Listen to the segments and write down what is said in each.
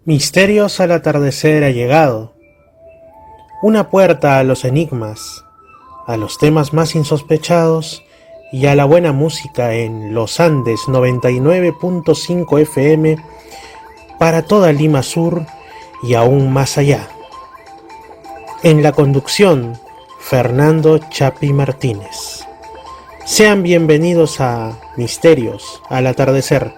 Misterios al atardecer ha llegado, una puerta a los enigmas, a los temas más insospechados y a la buena música en Los Andes 99.5 FM para toda Lima Sur y aún más allá. En la conducción, Fernando Chapi Martínez. Sean bienvenidos a Misterios al atardecer.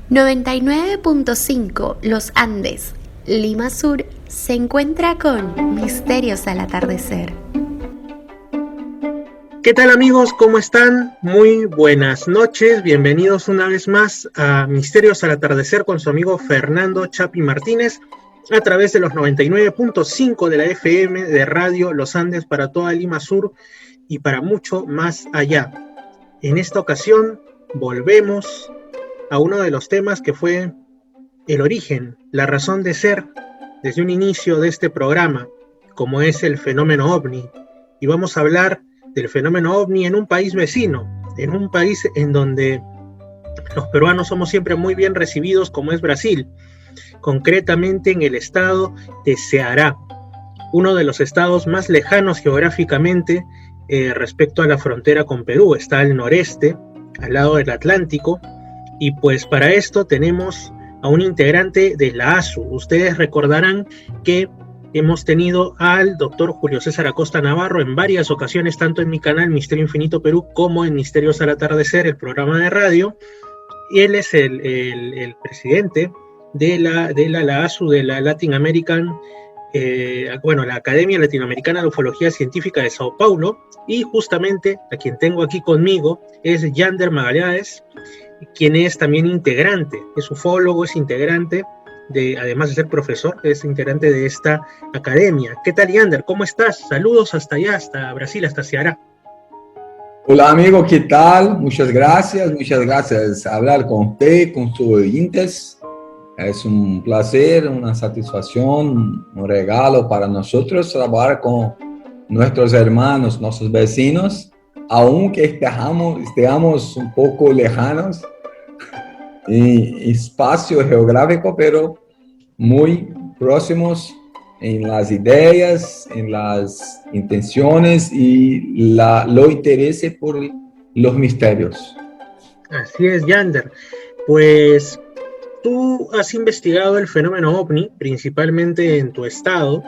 99.5 Los Andes, Lima Sur, se encuentra con Misterios al atardecer. ¿Qué tal amigos? ¿Cómo están? Muy buenas noches, bienvenidos una vez más a Misterios al atardecer con su amigo Fernando Chapi Martínez a través de los 99.5 de la FM de Radio Los Andes para toda Lima Sur y para mucho más allá. En esta ocasión volvemos a uno de los temas que fue el origen, la razón de ser desde un inicio de este programa, como es el fenómeno OVNI. Y vamos a hablar del fenómeno OVNI en un país vecino, en un país en donde los peruanos somos siempre muy bien recibidos, como es Brasil, concretamente en el estado de Ceará, uno de los estados más lejanos geográficamente respecto a la frontera con Perú. Está al noreste, al lado del Atlántico. Y pues para esto tenemos a un integrante de la ASU. Ustedes recordarán que hemos tenido al doctor Julio César Acosta Navarro en varias ocasiones, tanto en mi canal Misterio Infinito Perú como en Misterios al Atardecer, el programa de radio. Y él es el presidente de la ASU, de la Latin American, la Academia Latinoamericana de Ufología Científica de Sao Paulo. Y justamente a quien tengo aquí conmigo es Yander Magalhães, quien es también integrante, es ufólogo, es integrante, además de ser profesor, es integrante de esta academia. ¿Qué tal, Yander? ¿Cómo estás? Saludos hasta allá, hasta Brasil, hasta Ceará. Hola amigo, ¿qué tal? Muchas gracias hablar con usted, con sus oyentes. Es un placer, una satisfacción, un regalo para nosotros trabajar con nuestros hermanos, nuestros vecinos, aunque estemos un poco lejanos en espacio geográfico, pero muy próximos en las ideas, en las intenciones y lo interés por los misterios. Así es, Yander. Pues tú has investigado el fenómeno OVNI, principalmente en tu estado,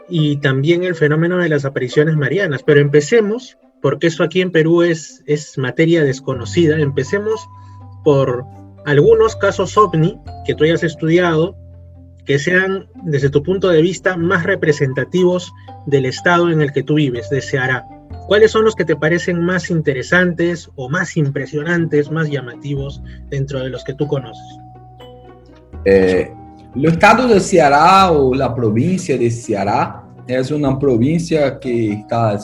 y también el fenómeno de las apariciones marianas. Pero empecemos, porque eso aquí en Perú es materia desconocida, empecemos por algunos casos OVNI que tú hayas estudiado, que sean, desde tu punto de vista, más representativos del estado en el que tú vives, de Ceará. ¿Cuáles son los que te parecen más interesantes o más impresionantes, más llamativos dentro de los que tú conoces? El estado de Ceará o la provincia de Ceará es una provincia que está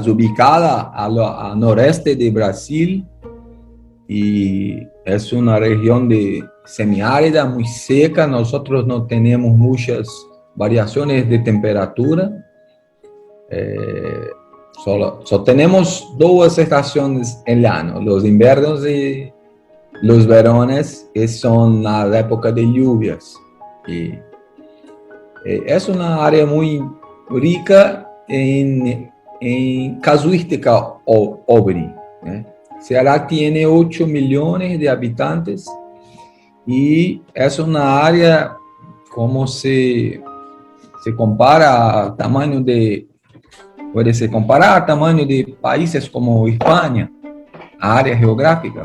ubicada al noreste de Brasil y es una región semiárida, muy seca. Nosotros no tenemos muchas variaciones de temperatura. Solo tenemos dos estaciones en el año, los inviernos y los verones, que son la época de lluvias. Y es una área muy rica en casuística OVNI. Ceará tiene 8 millones de habitantes y es una área, como se compara al tamaño puede ser comparado al tamaño de países como España, área geográfica.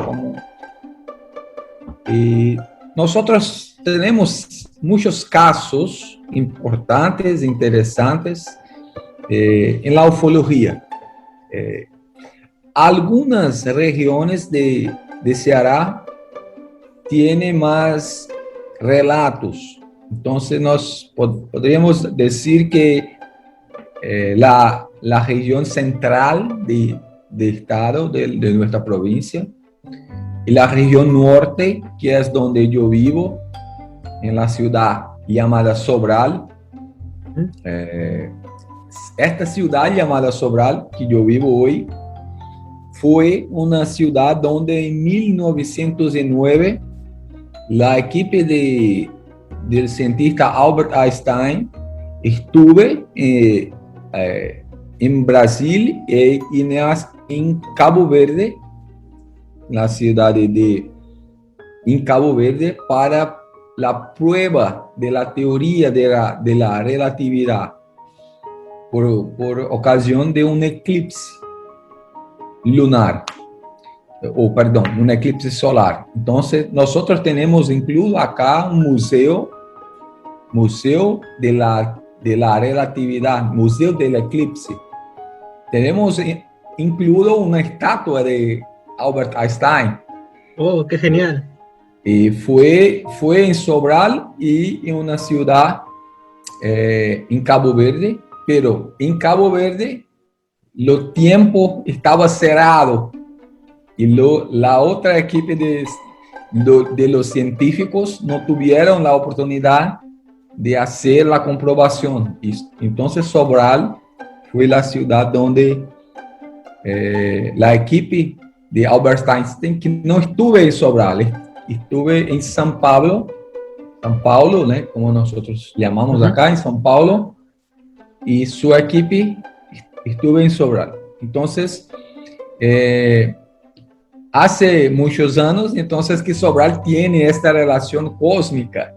Y nosotros tenemos muchos casos importantes, interesantes en la ufología. Algunas regiones de Ceará tienen más relatos. Entonces, podríamos decir que la región central del estado, de nuestra provincia, y la región norte, que es donde yo vivo, en la ciudad llamada Sobral. Esta ciudad llamada Sobral, que yo vivo hoy, fue una ciudad donde en 1909 la equipe del cientista Albert Einstein estuve en Brasil y en Cabo Verde, la ciudad en Cabo Verde, para la prueba de la teoría de la relatividad por ocasión de un eclipse lunar, o perdón, un eclipse solar. Entonces, nosotros tenemos incluso acá un museo de la relatividad, museo del eclipse. Tenemos incluso una estatua de Albert Einstein. Oh, qué genial. Y fue en Sobral y en una ciudad en Cabo Verde, pero en Cabo Verde el tiempo estaba cerrado y la otra equipe de los científicos no tuvieron la oportunidad de hacer la comprobación. Y entonces Sobral fue la ciudad donde la equipe de Albert Einstein, que no estuve en Sobral, estuve en São Paulo, ¿no? Como nosotros llamamos acá, en São Paulo, y su equipe estuve en Sobral. Entonces, hace muchos años, entonces que Sobral tiene esta relación cósmica.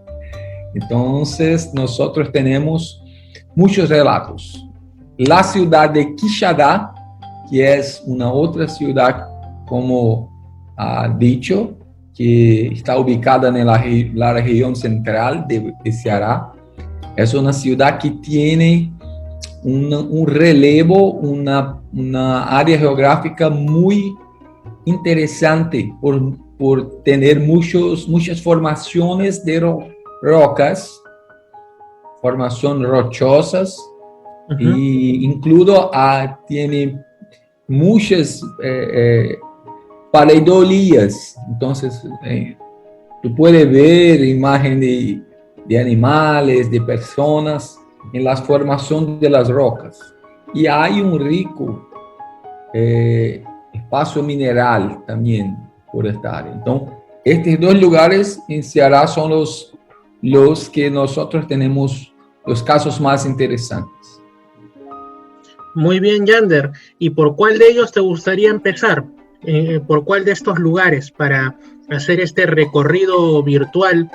Entonces, nosotros tenemos muchos relatos. La ciudad de Quixadá, que es una otra ciudad, como ha dicho, que está ubicada en la región central de Ceará. Es una ciudad que tiene un relevo, una área geográfica muy interesante por tener muchas formaciones de rocas, formaciones rochosas, y incluso tiene muchas pareidolías. Entonces, tú puedes ver imágenes de animales, de personas en la formación de las rocas. Y hay un rico espacio mineral también por esta área. Entonces, estos dos lugares en Ceará son los que nosotros tenemos los casos más interesantes. Muy bien, Yander. ¿Y por cuál de ellos te gustaría empezar? ¿Por cuál de estos lugares para hacer este recorrido virtual,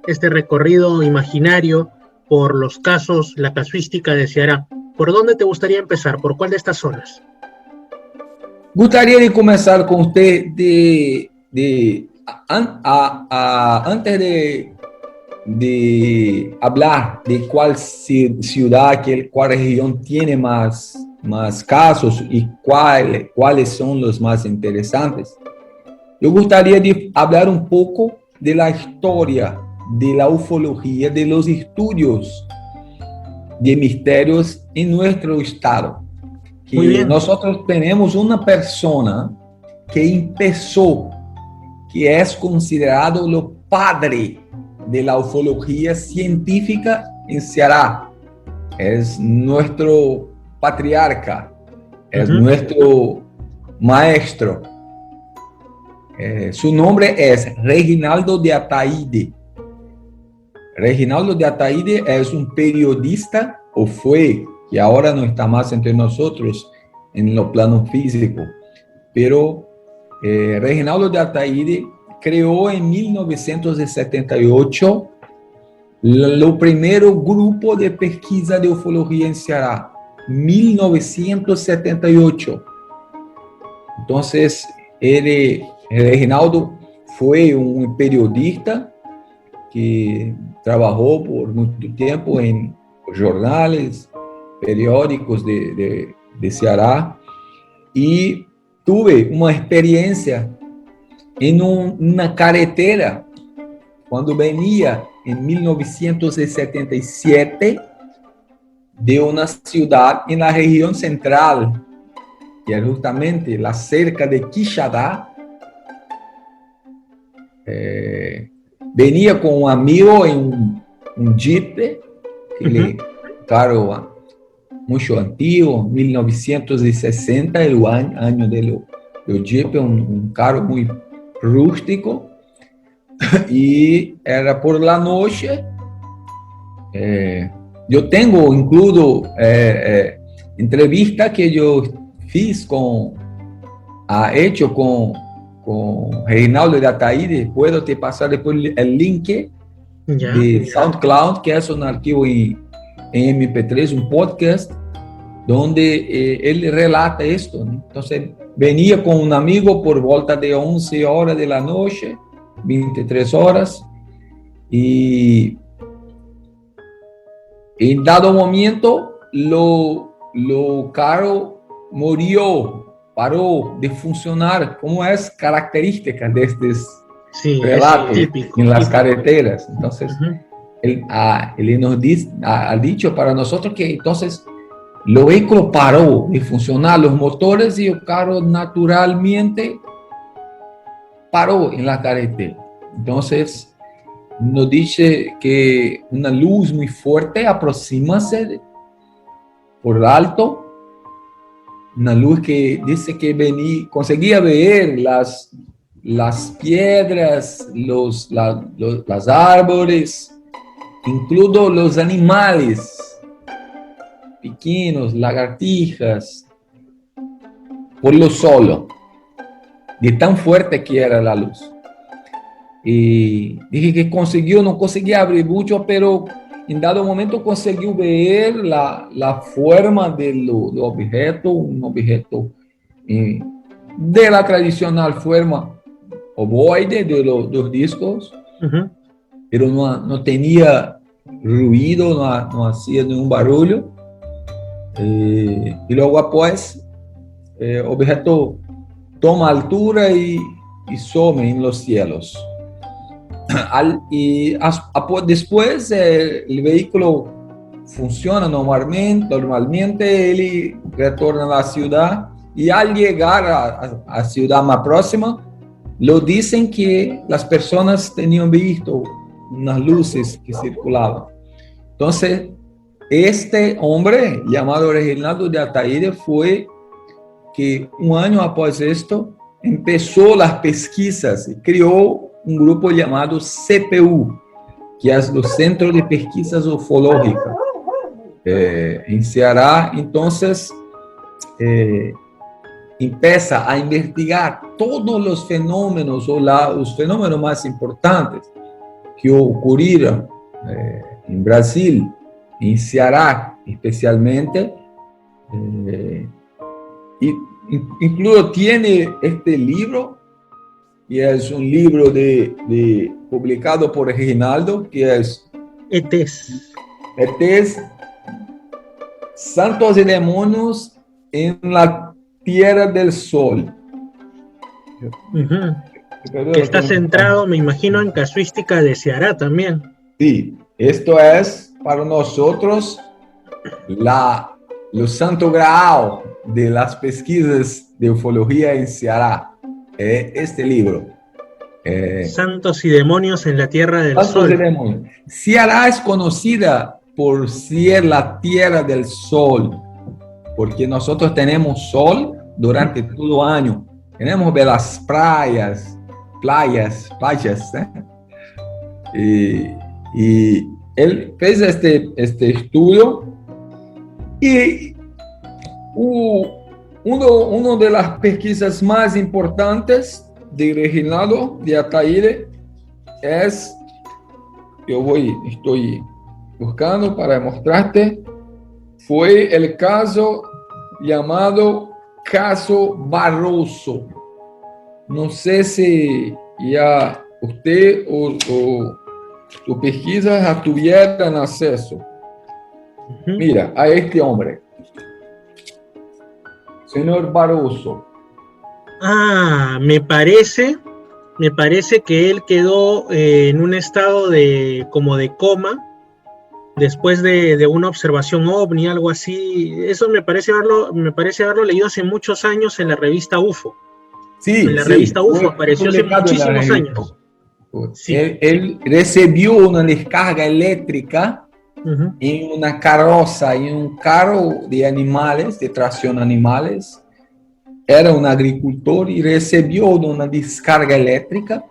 este recorrido imaginario por los casos, la casuística de Ceará? ¿Por dónde te gustaría empezar? ¿Por cuál de estas zonas? Gustaría de comenzar con usted antes de hablar de cuál ciudad, cuál región tiene más casos y cuáles son los más interesantes. Yo gustaría de hablar un poco de la historia de la ufología, de los estudios de misterios en nuestro estado. Muy bien. Nosotros tenemos una persona que empezó, que es considerado el padre de la ufología científica en Ceará. Es nuestro patriarca, es nuestro maestro. Su nombre es Reginaldo de Ataide. Reginaldo de Ataide es un periodista, o fue, que ahora no está más entre nosotros en lo plano físico, pero Reginaldo de Ataide creó en 1978 el primer grupo de pesquisa de ufología en Ceará. 1978. Entonces, Reginaldo fue un periodista que trabajó por mucho tiempo en jornales, periódicos de Ceará, y tuve una experiencia en una carretera cuando venía en 1977 de una ciudad en la región central, que es justamente la cerca de Quixadá. Venía con un amigo en un jeep, claro, mucho antiguo, 1960, el año del jeep, un carro muy rústico. y era por la noche. Yo tengo incluso entrevista que yo fiz hecho con Reinaldo de Ataíde. Puedo te pasar después el link de SoundCloud, que es un archivo en MP3, un podcast, donde él relata esto, ¿no? Entonces, venía con un amigo por volta de 11 horas de la noche, 23 horas, y en dado momento, lo carro murió, paró de funcionar, como es característica de estos relatos en las carreteras. Entonces, él nos ha dicho para nosotros que entonces el vehículo paró de funcionar, los motores, y el carro naturalmente paró en la carretera. Entonces, nos dice que una luz muy fuerte aproxima-se por alto, una luz que dice que conseguía ver las piedras, las árboles, incluso los animales pequeños, lagartijas, por lo solo, de tan fuerte que era la luz. Y dije que no conseguía abrir mucho, pero en dado momento consiguió ver la forma del objeto, un objeto de la tradicional forma ovoide de los discos, pero no tenía ruido, no hacía ningún barullo. Y luego después el objeto toma altura y some en los cielos. Después el vehículo funciona normalmente, él retorna a la ciudad, y al llegar a la ciudad más próxima, lo dicen que las personas tenían visto unas luces que circulaban. Entonces, este hombre llamado Reinaldo de Ataíde fue que un año após esto empezó las pesquisas y creó un grupo llamado CPU, que es el Centro de Pesquisas Ufológicas en Ceará. Entonces, empieza a investigar todos los fenómenos o los fenómenos más importantes que ocurrieron en Brasil, en Ceará especialmente, y incluso tiene este libro, y es un libro publicado por Reinaldo, que es ETs, Santos y Demonios en la Tierra del Sol. Que está centrado, me imagino, en casuística de Ceará también. Sí, esto es para nosotros lo santo graal de las pesquisas de ufología en Ceará. Este libro. Santos y demonios en la Tierra del Santos Sol. Y demonios. Ceará es conocida por ser la Tierra del Sol, porque nosotros tenemos sol durante todo el año. Tenemos belas playas, ¿eh? Y él fez este estudio, y una de las pesquisas más importantes de Reinaldo de Ataíde es, estoy buscando para mostrarte, fue el caso llamado Caso Barroso. No sé si ya usted o sus pesquisas ya tuvieran acceso. Mira, a este hombre, señor Barroso. Me parece que él quedó en un estado como de coma después de una observación ovni, algo así. Eso me parece haberlo leído hace muchos años en la revista UFO. Sí, en la revista UFO apareció hace muchísimos años. Sí. Él recibió una descarga eléctrica en una carroza, en un carro de animales, de tracción animales. Era un agricultor y recibió una descarga eléctrica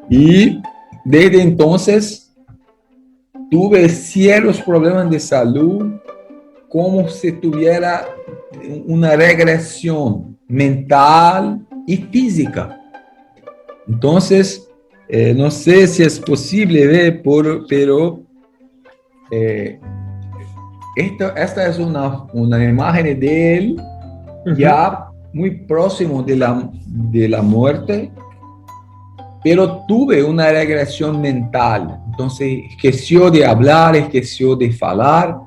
Y desde entonces tuve ciertos problemas de salud, como si tuviera una regresión mental y física. Entonces, no sé si es posible ver, pero esta es una imagen de él ya muy próximo de la muerte, pero tuve una regresión mental. Entonces, esqueció de hablar, esqueció de hablar,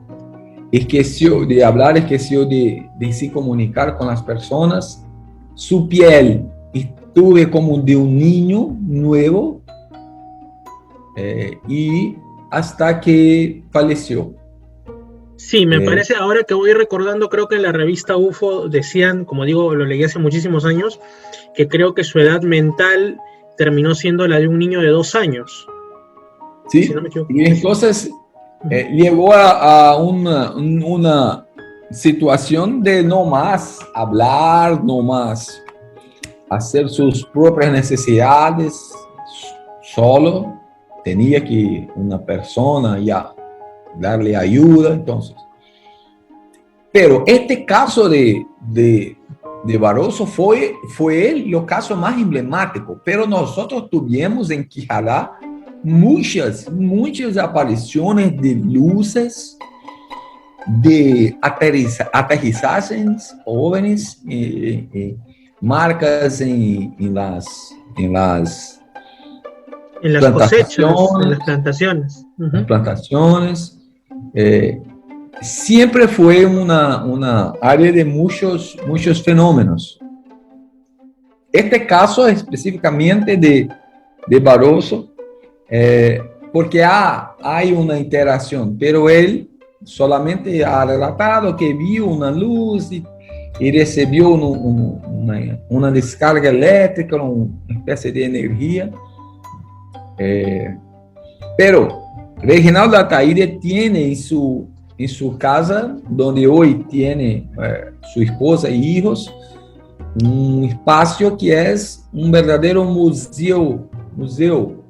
esqueció de hablar, esqueció de se comunicar con las personas. Su piel estuve como de un niño nuevo y hasta que falleció. Sí, me parece, ahora que voy recordando, creo que en la revista UFO decían, como digo, lo leí hace muchísimos años, que creo que su edad mental terminó siendo la de un niño de 2 años. Sí, si no me equivoco. Y entonces llegó a una situación de no más hablar, no más hacer sus propias necesidades solo. Tenía que una persona ya darle ayuda, entonces. Pero este caso de Barroso fue el caso más emblemático, pero nosotros tuvimos en Quijada muchas apariciones de luces, de aterrizajes jóvenes, marcas en las cosechas, en las plantaciones. Plantaciones. Siempre fue una área de muchos fenómenos. Este caso específicamente de Barroso, porque hay una interacción, pero él solamente ha relatado que vio una luz y recibió una descarga eléctrica, una especie de energía. Pero Reginaldo Ataide tiene en su casa, donde hoy tiene su esposa y hijos, un espacio que es un verdadero museo.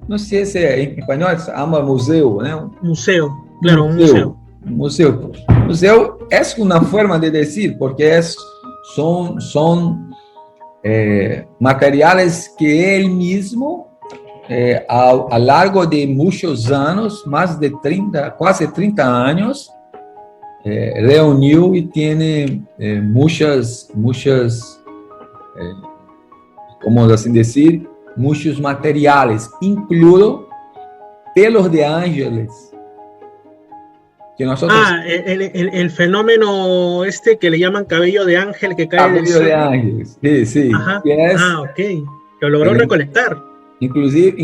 No sé si en español se llama museo, ¿no? Museo, claro, un museo. Museo es una forma de decir, porque son materiales que él mismo, a lo largo de muchos años, más de 30, casi 30 años, reunió y tiene muchas, como así decir, muchos materiales, incluido pelos de ángeles. Que nosotros, el fenómeno que le llaman cabello de ángel que cae del cielo. Cabello de ángeles, sí. Ajá. Ok, que lo logró recolectar. Incluso él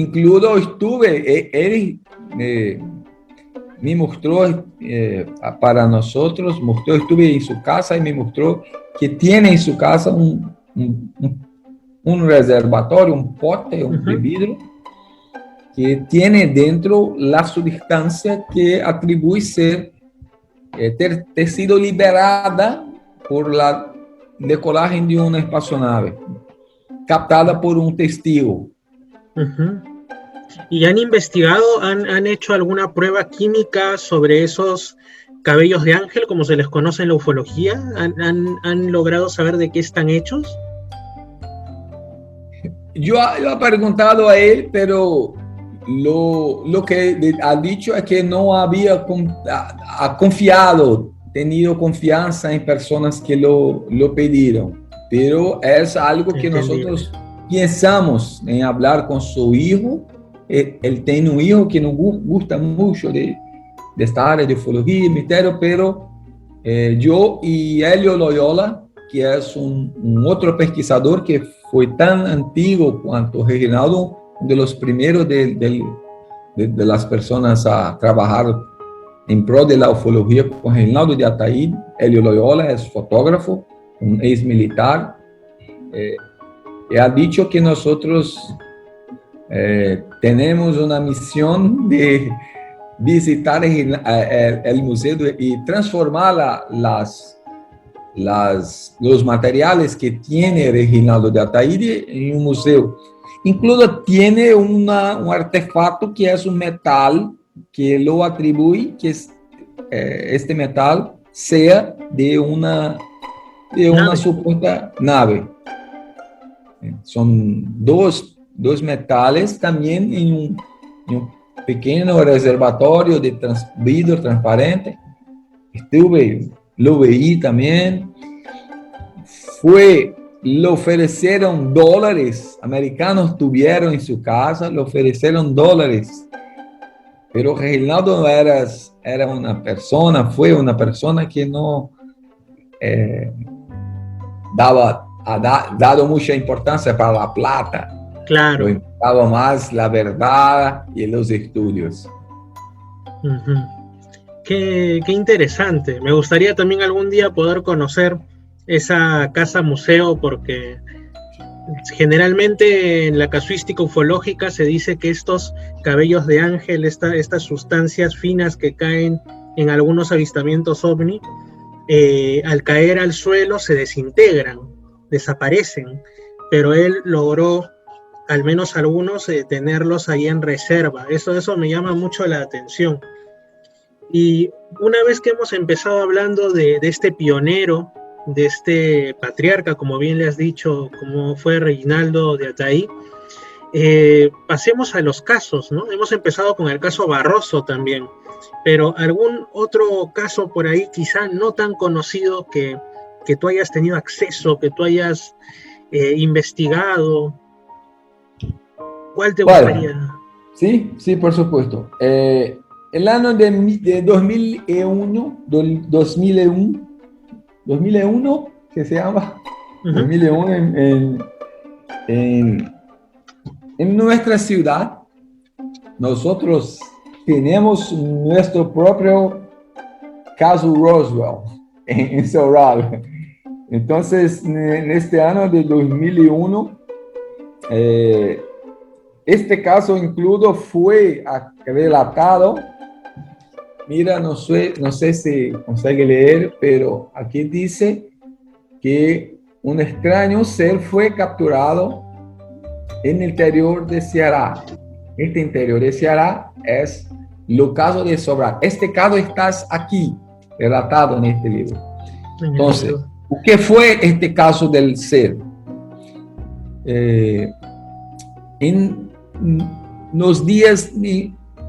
me mostró para nosotros, estuve en su casa y me mostró que tiene en su casa un reservatorio, un pote, de vidrio, que tiene dentro la sustancia que atribuye ter sido liberada por la decolaje de una espaçonave, captada por un testigo. ¿Y han investigado, han hecho alguna prueba química sobre esos cabellos de ángel, como se les conoce en la ufología? ¿Han logrado saber de qué están hechos? Yo he preguntado a él, pero lo que ha dicho es que no había tenido confianza en personas que lo pidieron. Pero es algo que nosotros pensamos en hablar con su hijo. Él tiene un hijo que nos gusta mucho de esta área de ufología y misterio, pero yo y Helio Loyola, que es un otro pesquisador que fue tan antiguo cuanto Reginaldo, uno de los primeros de las personas a trabajar en pro de la ufología con Reginaldo de Ataide. Helio Loyola es fotógrafo, un ex militar, y ha dicho que nosotros tenemos una misión de visitar el museo y transformar los materiales que tiene Reginaldo de Ataide en un museo. incluso tiene un artefacto que es un metal que lo atribuye que este metal sea de una supuesta nave. Son dos metales también en un pequeño reservatorio de vidrio transparente. Lo veí también. Le ofrecieron dólares, americanos tuvieron en su casa, le ofrecieron dólares, pero Reinaldo fue una persona que no dado mucha importancia para la plata. Claro. Lo importaba más la verdad y los estudios. Qué interesante. Me gustaría también algún día poder conocer esa casa museo, porque generalmente en la casuística ufológica se dice que estos cabellos de ángel, estas sustancias finas que caen en algunos avistamientos ovni, al caer al suelo se desintegran, desaparecen, pero él logró, al menos algunos, tenerlos ahí en reserva. Eso me llama mucho la atención. Y una vez que hemos empezado hablando de este pionero, de este patriarca, como bien le has dicho, como fue Reinaldo de Ataí, pasemos a los casos, ¿no? Hemos empezado con el caso Barroso también, pero algún otro caso por ahí, quizá no tan conocido, que tú hayas tenido acceso, que tú hayas investigado. ¿Cuál te gustaría? Sí, por supuesto. El año de 2001, que se llama 2001 en nuestra ciudad, nosotros tenemos nuestro propio caso Roswell en Sorral. Entonces, en este año de 2001, este caso incluso fue relatado. Mira, no sé si consigue leer, pero aquí dice que un extraño ser fue capturado en el interior de Ceará. Este interior de Ceará es el caso de Sobral. Este caso está aquí, relatado en este libro. Entonces, ¿qué fue este caso del ser? En los días...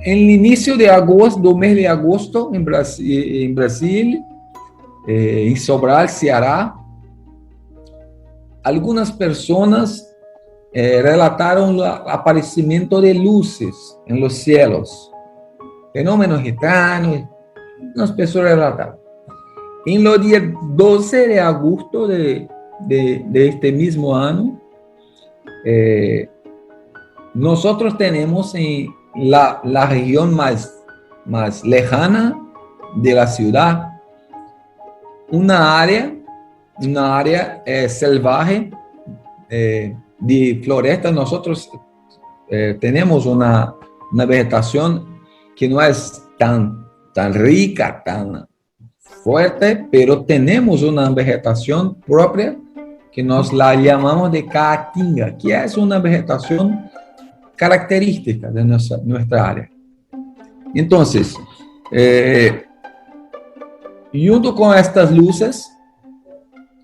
En el inicio de agosto, del mes de agosto, en Brasil, en Sobral, Ceará, algunas personas relataron el aparecimiento de luces en los cielos, fenómenos extraños, unas personas relataron. En los días 12 de agosto de este mismo año, nosotros tenemos en la región más lejana de la ciudad, una área salvaje de floresta. Nosotros tenemos una vegetación que no es tan rica, tan fuerte, pero tenemos una vegetación propia que nos la llamamos de caatinga, que es una vegetación característica de nuestra área. Entonces, junto con estas luces,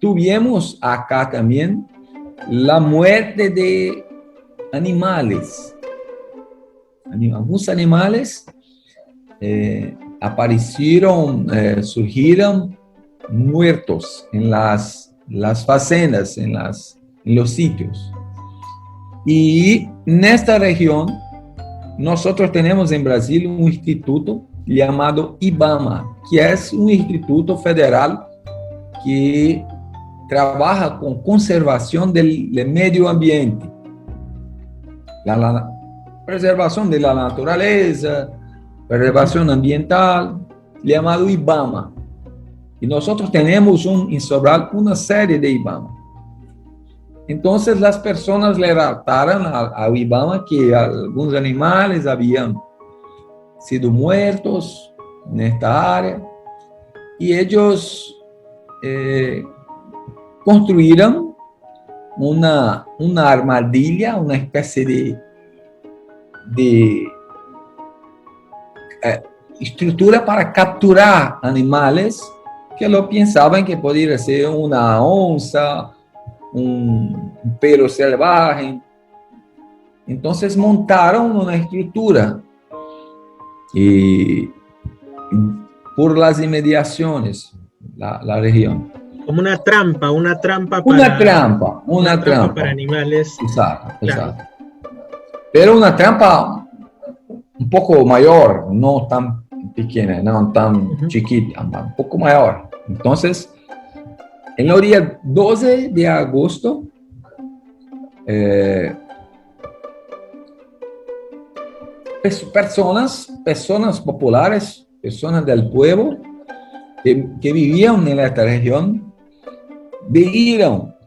tuvimos acá también la muerte de animales. Algunos animales aparecieron, surgieron muertos en las facendas, en los sitios. Y en esta región, nosotros tenemos en Brasil un instituto llamado IBAMA, que es un instituto federal que trabaja con conservación del medio ambiente, la preservación de la naturaleza, preservación ambiental, llamado IBAMA. Y nosotros tenemos en Sobral una serie de IBAMA. Entonces las personas le relataron a IBAMA que algunos animales habían sido muertos en esta área y ellos construyeron una armadilha, una especie de estructura para capturar animales que lo pensaban que podría ser una onza, un perro salvaje. Entonces montaron una estructura y por las inmediaciones, la región. Como una trampa para animales. Exacto, Claro. exacto. Pero una trampa un poco mayor, no tan pequeña, no tan chiquita, un poco mayor. Entonces, en el día 12 de agosto, personas populares, personas del pueblo que vivían en esta región,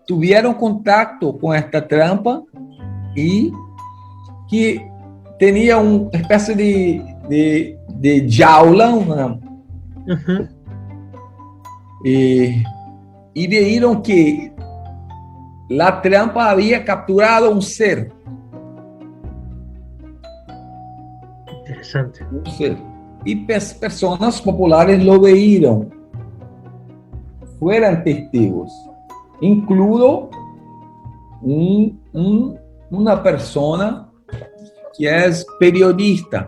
tuvieron contacto con esta trampa y que tenía una especie de jaula, y vieron que la trampa había capturado un ser. Interesante. Un ser. Y personas populares lo vieron, fueron testigos, incluido una persona que es periodista.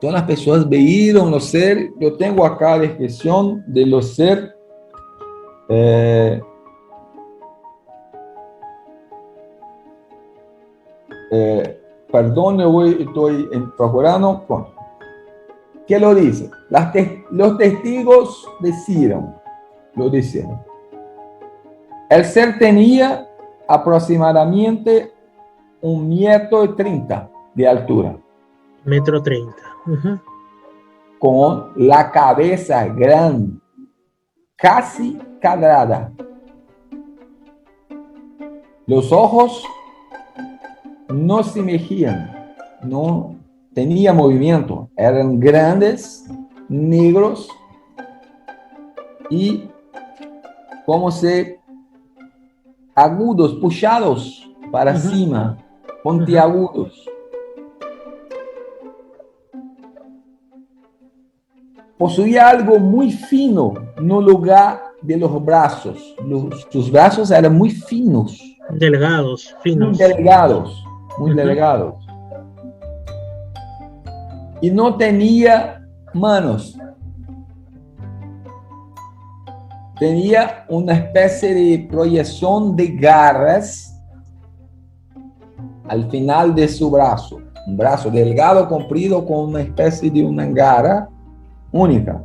Todas las personas vieron los seres. Yo tengo acá la descripción de los seres. Perdón, estoy procurando. ¿Qué lo dice? Los testigos dijeron, el ser tenía aproximadamente 1,30 m de altura. 1,30 m. Con la cabeza grande, casi cuadrada. Los ojos no se mexían, no tenía movimiento, eran grandes, negros y como si agudos, puxados para cima, pontiagudos. Poseía algo muy fino no lugar de los brazos. Sus brazos eran muy finos. Delgados, finos. Muy delgados. Y no tenía manos. Tenía una especie de proyección de garras al final de su brazo. Un brazo delgado, comprido, con una especie de una garra única.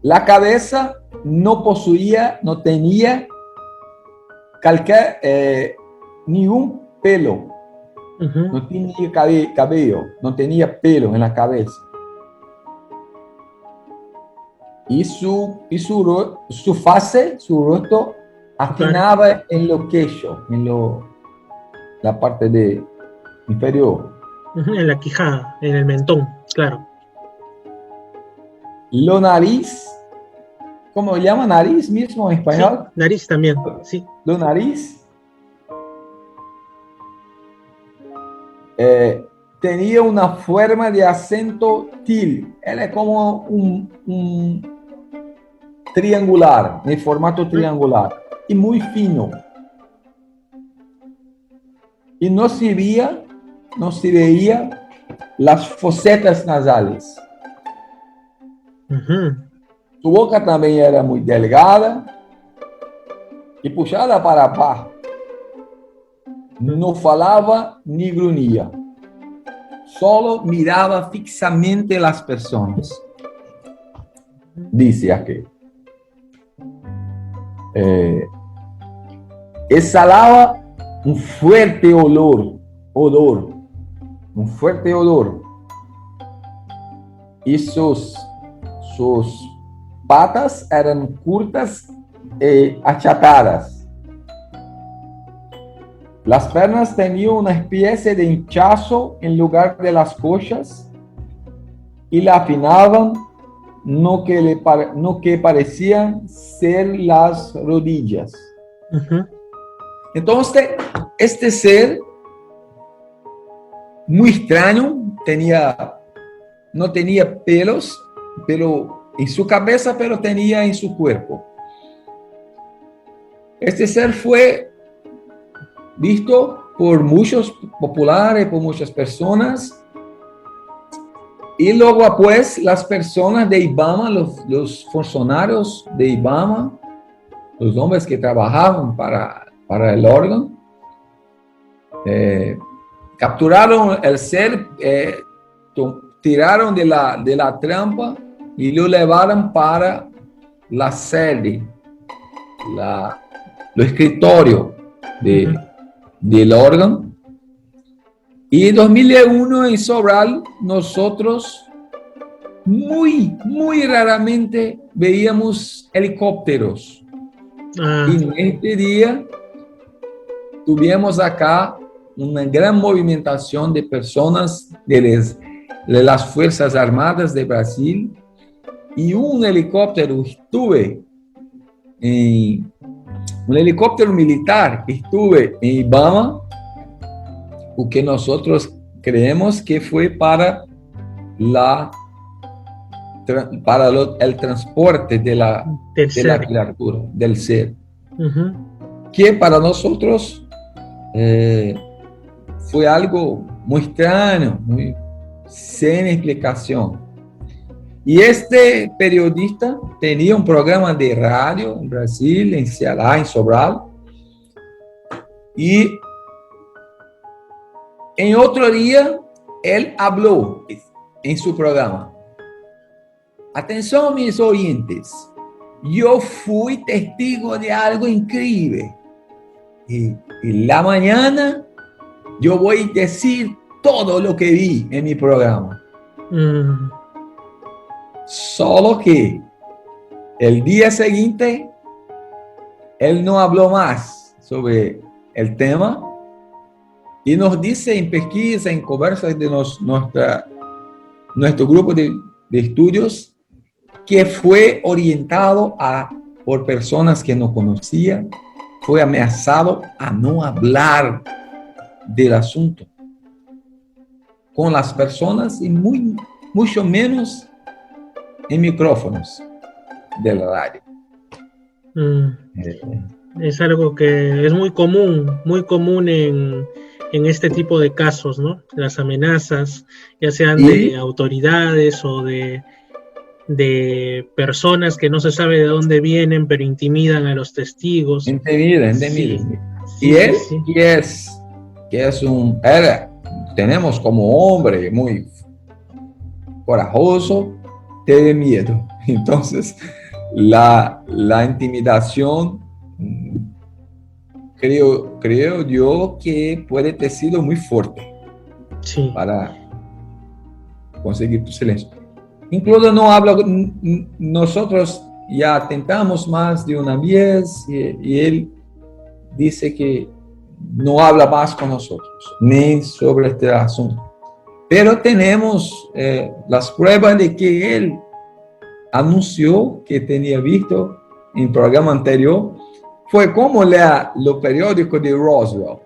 La cabeza no tenía ningún pelo. No tenía cabello, no tenía pelo en la cabeza. Y su fase, su rostro, afinaba en lo queixo, la parte inferior. En la quijada, en el mentón, claro. Lo nariz, ¿cómo se llama? Nariz mismo en español. Sí, nariz también, sí. Lo nariz tenía una forma de acento til. Él es como un triangular, en formato triangular, y muy fino. Y no se veía las fosetas nasales. Su boca también era muy delgada y puxada para abajo. No falaba ni gruñía. Solo miraba fixamente las personas. Dice aquí. Exhalaba un fuerte olor. Un fuerte olor. Y sus patas eran cortas y achatadas. Las piernas tenían una especie de hinchazo en lugar de las coxas y la afinaban no que parecían ser las rodillas. Ujú. Entonces, este ser muy extraño, no tenía pelos, pero en su cabeza, pero tenía en su cuerpo. Este ser fue visto por muchos populares, por muchas personas, y luego pues las personas de IBAMA, los funcionarios de IBAMA, los hombres que trabajaban para el órgano, capturaron el ser, tiraron de la trampa y lo llevaron para la sede, lo escritorio del órgano. Y en 2001 en Sobral, nosotros muy raramente veíamos helicópteros. Y en este día tuvimos acá una gran movimentación de personas de las Fuerzas Armadas de Brasil, y un helicóptero militar estuve en IBAMA, o que nosotros creemos que fue para el transporte de la criatura, del ser. Que para nosotros fue algo muy extraño, muy sin explicación. Y este periodista tenía un programa de radio en Brasil, en Ceará, en Sobral, y en otro día él habló en su programa: atención mis oyentes, yo fui testigo de algo increíble, y la mañana yo voy a decir todo lo que vi en mi programa. Solo que el día siguiente él no habló más sobre el tema, y nos dice en pesquisa, en conversas de nuestro grupo de estudios, que fue orientado por personas que no conocía, fue amenazado a no hablar del asunto con las personas, y mucho menos en micrófonos de la radio. Es algo que es muy común en este tipo de casos, ¿no? Las amenazas, ya sean de autoridades o de personas que no se sabe de dónde vienen, pero intimidan a los testigos. Intimidan. Sí. Y él, tenemos como hombre muy corajoso, tiene miedo. Entonces, la intimidación, creo yo que puede ter sido muy fuerte para conseguir tu silencio. Incluso no habla, nosotros ya tentamos más de una vez, y él dice que no habla más con nosotros, ni sobre este asunto. Pero tenemos las pruebas de que él anunció que tenía visto en programa anterior. Fue como leer los periódicos de Roswell.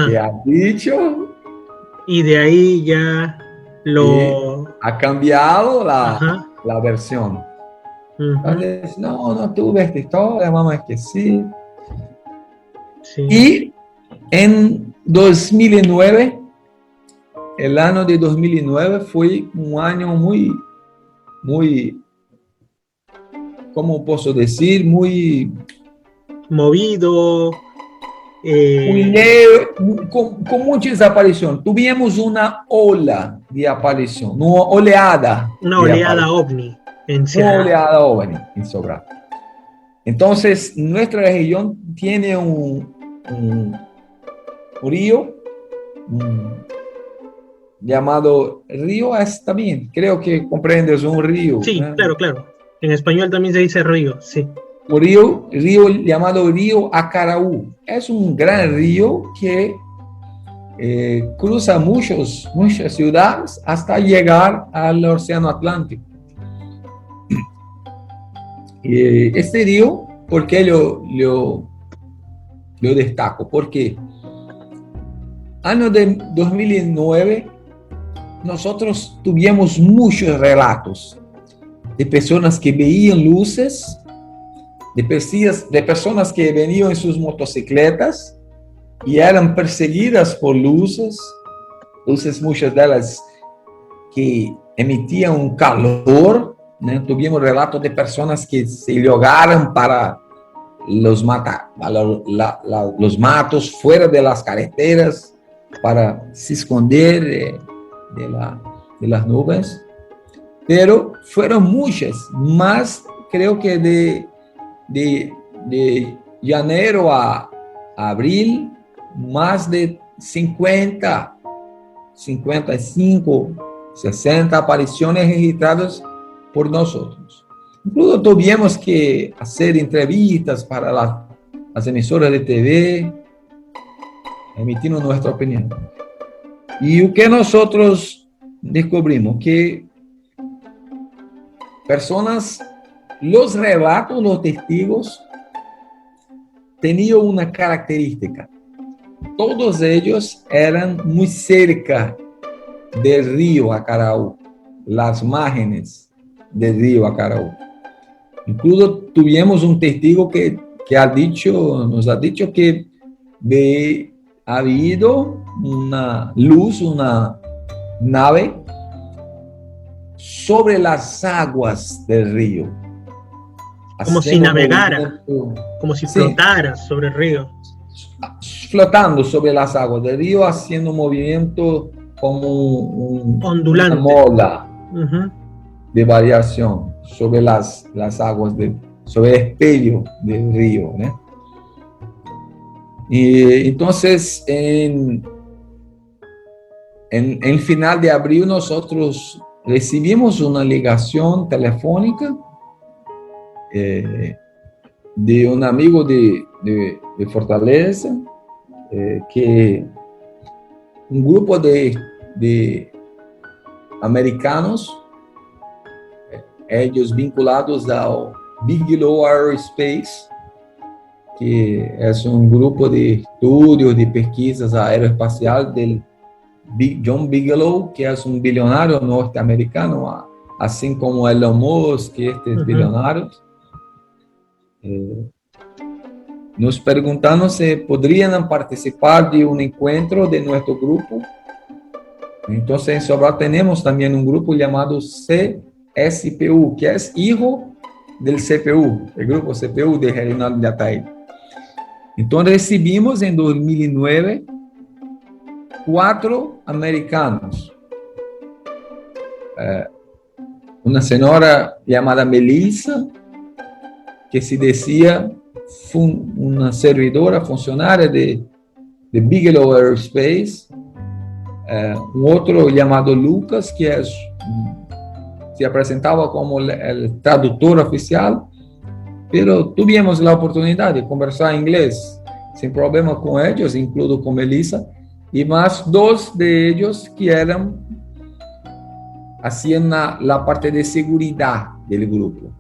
Que ha dicho. Y de ahí ya ha cambiado la versión. Entonces, no tuve esta historia, vamos a que sí. Y en 2009, el año de 2009 fue un año muy, ¿cómo puedo decir? Muy movido. Con mucha desaparición. Tuvimos una ola de aparición, una oleada ovni en Ceará. Una oleada ovni en Sobral. Entonces, nuestra región tiene un río llamado Río también. Creo que comprendes un río. Sí, claro. En español también se dice río, sí. Un río llamado Río Acaraú. Es un gran río que cruza muchas ciudades hasta llegar al Océano Atlántico. Y este río, ¿por qué lo destaco? Porque año de 2009 nosotros tuvimos muchos relatos de personas que veían luces, de personas que venían en sus motocicletas y eran perseguidas por luces, muchas de ellas que emitían un calor, ¿no? Tuvimos relatos de personas que se llogaron para los matos fuera de las carreteras para se esconder de las nubes, pero fueron muchas, más creo que de enero a abril, más de 50, 55, 60 apariciones registradas por nosotros. Incluso tuvimos que hacer entrevistas para las emisoras de TV, emitiendo nuestra opinión. Y o que nosotros descubrimos que los relatos, los testigos, tenían una característica. Todos ellos eran muy cerca del río Acaraú, las márgenes del río Acaraú. Incluso tuvimos un testigo que nos ha dicho que ha habido una luz, una nave sobre las aguas del río. Como si navegara, como si flotara sobre el río. Flotando sobre las aguas del río, haciendo un movimiento como ondulante, una mola de variación sobre las aguas, sobre el espejo del río, ¿no? Y entonces, en final de abril, nosotros recibimos una ligación telefónica de un amigo de Fortaleza, que un grupo de americanos, ellos vinculados al Bigelow Aerospace, que es un grupo de estudios, de pesquisas aeroespacial del John Bigelow, que es un billonario norteamericano, así como Elon Musk, que estos billonarios. Nos preguntaron si podrían participar de un encuentro de nuestro grupo. Entonces, en Sobral tenemos también un grupo llamado CSPU, que es hijo del CPU, el grupo CPU de Reinaldo de Ataíde. Entonces, recibimos en 2009 4 americanos. Una señora llamada Melissa, que se decía una servidora, funcionaria de Bigelow Aerospace. Un otro llamado Lucas, que se presentaba como el traductor oficial, pero tuvimos la oportunidad de conversar en inglés sin problema con ellos, incluso con Melissa, y más 2 de ellos que hacían la parte de seguridad del grupo.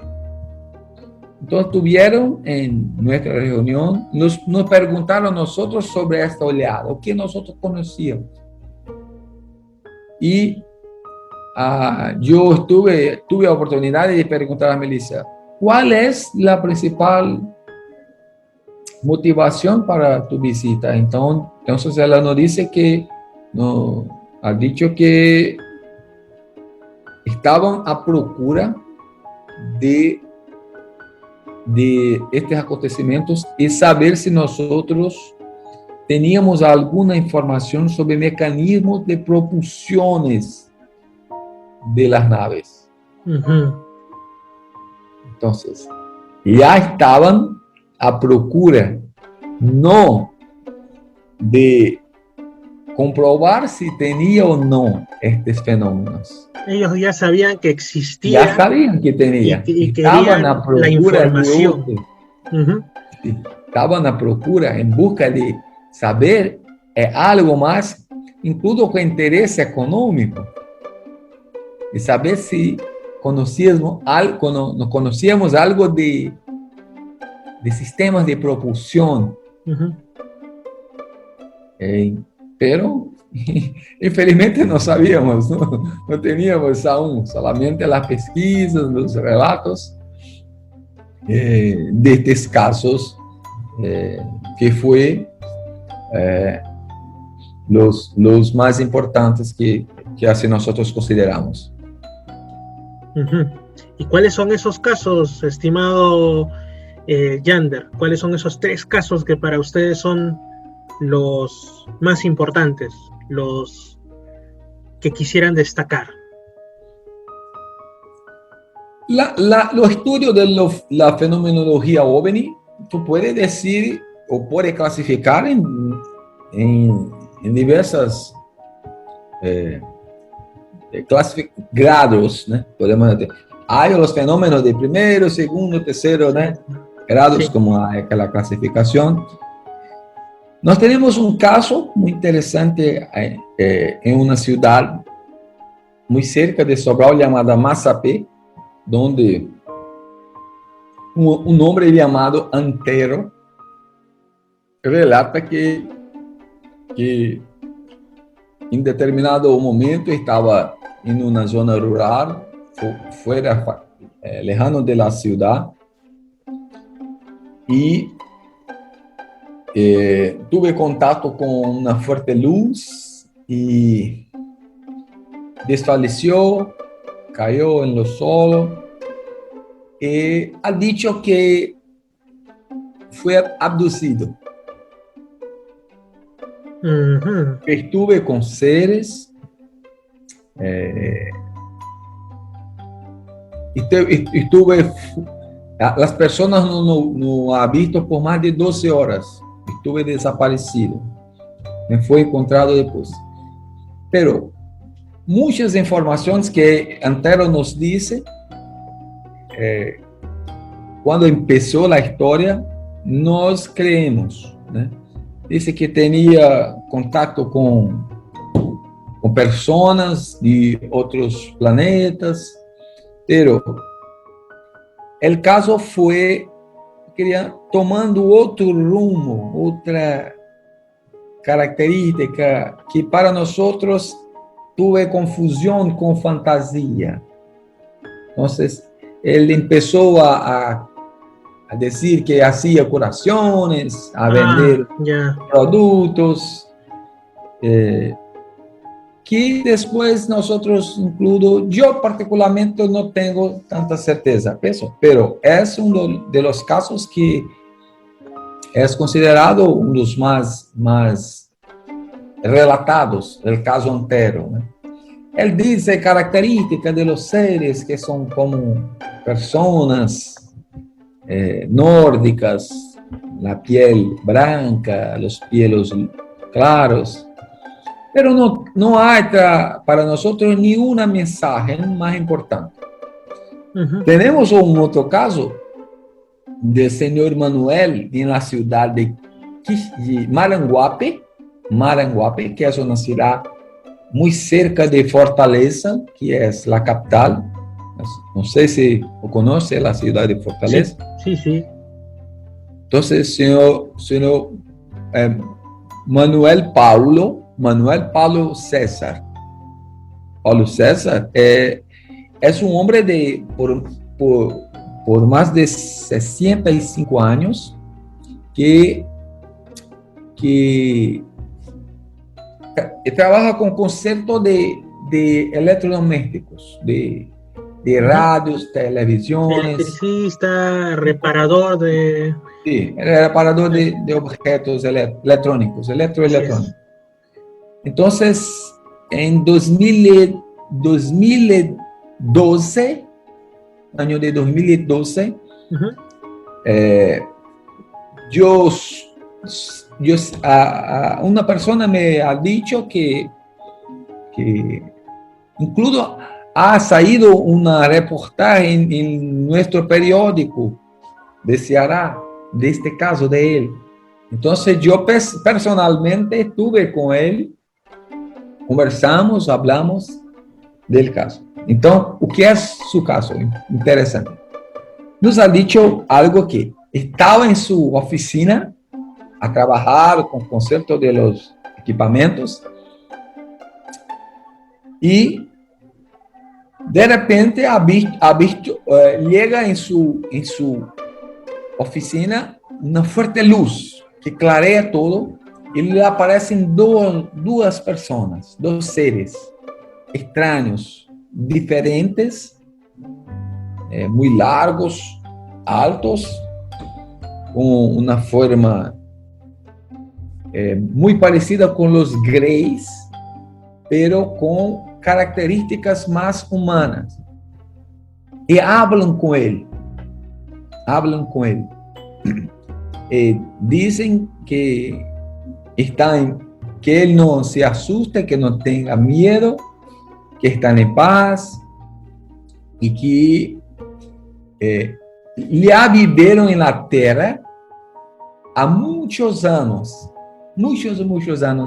Entonces tuvieron en nuestra reunión, nos preguntaron a nosotros sobre esta oleada, o que nosotros conocíamos. Y yo tuve la oportunidad de preguntar a Melissa, ¿cuál es la principal motivación para tu visita? Entonces ella nos dice que ha dicho que estaban a procura de estos acontecimientos y saber si nosotros teníamos alguna información sobre mecanismos de propulsiones de las naves. Entonces, ya estaban a procura no de comprobar si tenía o no estos fenómenos. Ellos ya sabían que existía. Ya sabían que tenía. Y estaban a procura la información. Estaban a procura, en busca de saber algo más incluso con interés económico, de saber si conocíamos algo de sistemas de propulsión. Pero, infelizmente, no sabíamos, no teníamos aún, solamente las pesquisas, los relatos de estos casos, que fue los más importantes que así nosotros consideramos. ¿Y cuáles son esos casos, estimado Yander? ¿Cuáles son esos 3 casos que para ustedes son los más importantes, los que quisieran destacar? Los estudios de la fenomenología OVNI, tú puedes decir o puedes clasificar en diversas grados, ¿no? Podemos decir. Hay los fenómenos de primero, segundo, tercero, ¿no? Grados, sí, como hay la clasificación. Nós tenemos un caso muy interesante en una ciudad muy cerca de Sobral llamada Massapé, donde un hombre llamado Antero relata que en determinado momento estaba en una zona rural, fuera, lejano de la ciudad, y tuve contacto con una fuerte luz y desfalleció, cayó en lo solo, y ha dicho que fue abducido. Estuve con seres, las personas no han visto por más de 12 horas. Estuve desaparecido. Me fue encontrado después. Pero muchas informaciones que Antero nos dice, cuando empezó la historia, nos creemos, ¿no? Dice que tenía contacto con personas de otros planetas, pero el caso fue tomando otro rumbo, otra característica que para nosotros tuve confusión con fantasía. Entonces, él empezó a decir que hacía curaciones, a vender productos, que después nosotros, incluso yo particularmente no tengo tanta certeza, pero es uno de los casos que es considerado uno de los más relatados, el caso Antero, ¿no? Él dice características de los seres que son como personas nórdicas, la piel blanca, los pelos claros, pero no hay para nosotros ni una mensaje más importante. Tenemos un otro caso del señor Manuel en la ciudad de Maranguape, que es una ciudad muy cerca de Fortaleza, que es la capital. No sé si conoce la ciudad de Fortaleza. Sí. Entonces, señor Manuel Paulo César. Paulo César es un hombre por más de 65 años que trabaja con conceptos de electrodomésticos, de radios, televisiones. Electricista, reparador de... Sí, reparador de objetos electrónicos, electroelectrónicos. Sí. Entonces, en 2012, año de 2012, una persona me ha dicho que incluso ha salido una reportaje en nuestro periódico de Ceará, de este caso de él. Entonces yo personalmente estuve con él conversamos, hablamos del caso. Entonces, ¿o qué es su caso? Interesante. Nos ha dicho algo que estaba en su oficina a trabajar con concepto de los equipamientos y de repente llega en su oficina una fuerte luz que clarea todo y le aparecen dos personas, dos seres extraños, diferentes, muy largos, altos, con una forma muy parecida con los Greys, pero con características más humanas. Y hablan con él. Dicen que que él no se asuste, que no tenga miedo, que están en paz y que ya vivieron en la tierra há muchos años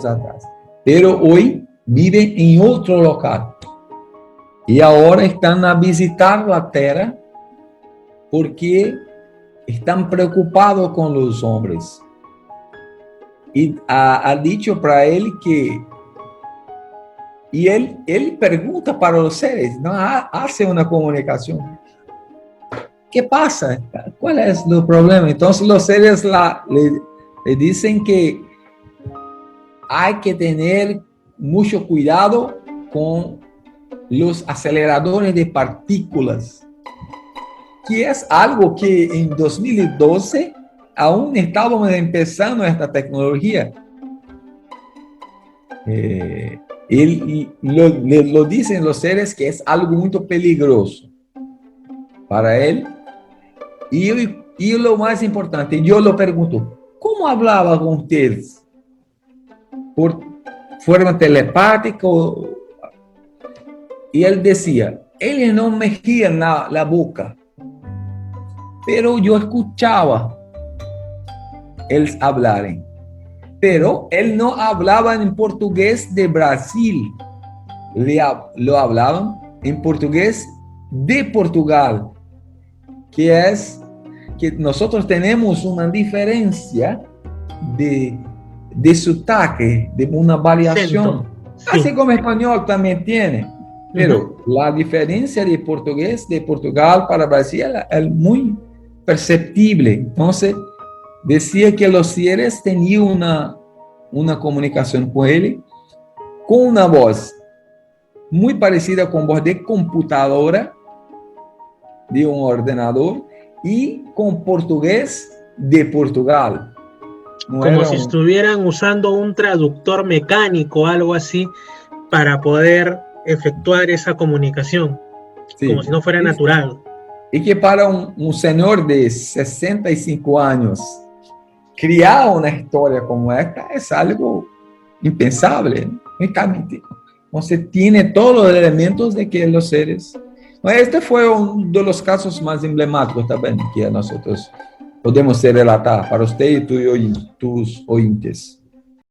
atrás, pero hoy viven en otro local y ahora están a visitar la tierra porque están preocupados con los hombres. Y ha dicho para él que, y él pregunta para los seres, ¿no? Hace una comunicación. ¿Qué pasa? ¿Cuál es el problema? Entonces los seres le dicen que hay que tener mucho cuidado con los aceleradores de partículas, que es algo que en 2012 aún estábamos empezando esta tecnología. Lo dicen los seres que es algo muy peligroso para él. Y lo más importante, yo lo pregunto, ¿cómo hablaba con ustedes? ¿Por forma telepática? Y él decía, él no mexía la boca, pero yo escuchaba ellos hablar. Pero él no hablaba en portugués de Brasil, lo hablaban en portugués de Portugal, que es que nosotros tenemos una diferencia de sotaque, de una variación, sí. Así como el español también tiene, pero la diferencia de portugués de Portugal para Brasil es muy perceptible. Entonces, decía que los seres tenían una comunicación con él, con una voz muy parecida con voz de computadora, de un ordenador, y con portugués de Portugal. Como si estuvieran usando un traductor mecánico, algo así, para poder efectuar esa comunicación, sí. Como si no fuera natural. Y que para un señor de 65 años, criar una historia como esta es algo impensable, únicamente. Entonces tiene todos los elementos de que los seres... Este fue uno de los casos más emblemáticos también que nosotros podemos relatar para usted y tus oyentes.